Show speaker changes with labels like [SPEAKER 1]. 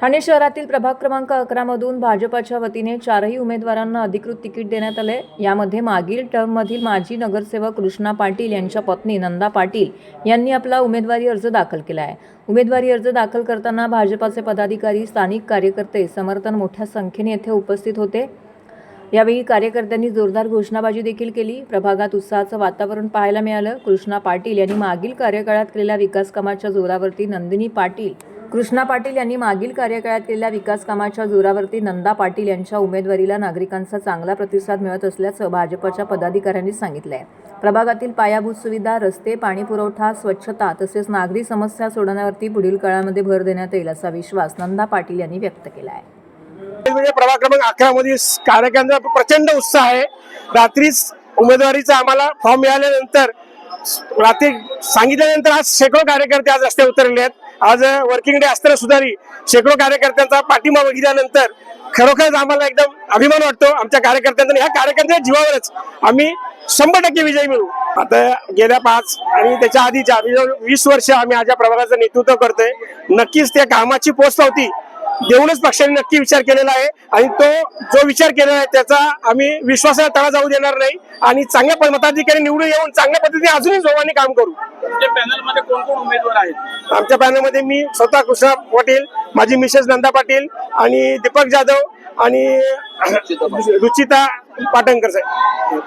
[SPEAKER 1] ठाणे शहरातील प्रभाग क्रमांक 11 मधून भाजपाच्या वतीने 4ही उमेदवारांना अधिकृत तिकीट देण्यात आले। यामध्ये मागील टर्ममधील माजी नगरसेवक कृष्णा पाटील यांच्या पत्नी नंदा पाटील यांनी आपला उमेदवारी अर्ज दाखल केला आहे। उमेदवारी अर्ज दाखल करताना भाजपाचे पदाधिकारी, स्थानिक कार्यकर्ते, समर्थन मोठ्या संख्येने येथे उपस्थित होते। यावेळी कार्यकर्त्यांनी जोरदार घोषणाबाजी देखील केली। प्रभागात उत्साहाचं वातावरण पाहायला मिळालं। कृष्णा पाटील यांनी मागील कार्यकाळात केलेल्या विकास कामाच्या जोरावरती नंदा पाटील यांच्या उमेदवारीला नागरिकांचा चांगला प्रतिसाद मिळत असल्याचं भाजपच्या पदाधिकाऱ्यांनी सांगितलंय। प्रभागातील पायाभूत सुविधा, रस्ते, पाणी पुरवठा, स्वच्छता तसेच नागरी समस्या सोडवण्यावरती पुढील काळामध्ये भर देण्यात येईल असा विश्वास नंदा पाटील यांनी व्यक्त केला आहे।
[SPEAKER 2] प्रभाग क्रमांक 11 मध्ये कार्यकर्त्यांचा प्रचंड उत्साह आहे। रात्रीच उमेदवारीचा आम्हाला फॉर्म मिळाल्यानंतर रात्री सांगितल्यानंतर आज शेकडो कार्यकर्ते आज रस्त्यावर उतरले आहेत। आज वर्किंग डे असताना सुधारी शेकडो कार्यकर्त्यांचा पाठिंबा बघितल्यानंतर खरोखरच आम्हाला एकदम अभिमान वाटतो आमच्या कार्यकर्त्यांचा। ह्या कार्यकर्त्यांच्या जीवावरच आम्ही 100% विजयी मिळू। आता गेल्या 5 आणि त्याच्या आधीच्या 20 वर्ष आम्ही आज या प्रभागाचं नेतृत्व करतोय। नक्कीच त्या कामाची पोस्ट होती देऊनच पक्षाने नक्की विचार केलेला आहे आणि तो जो विचार केलेला आहे त्याचा आम्ही विश्वासाला तडा जाऊ देणार नाही आणि चांगल्या मताधिकारी निवडून येऊन चांगल्या पद्धतीने अजूनही जोमाने काम करू।
[SPEAKER 3] पॅनल मध्ये कोण कोण उमेदवार आहेत?
[SPEAKER 2] आमच्या पॅनल मध्ये मी स्वतः कृष्णा पाटील, माझी मिसेस नंदा पाटील आणि दीपक जाधव आणि रुचिता पाटणकर साहेब।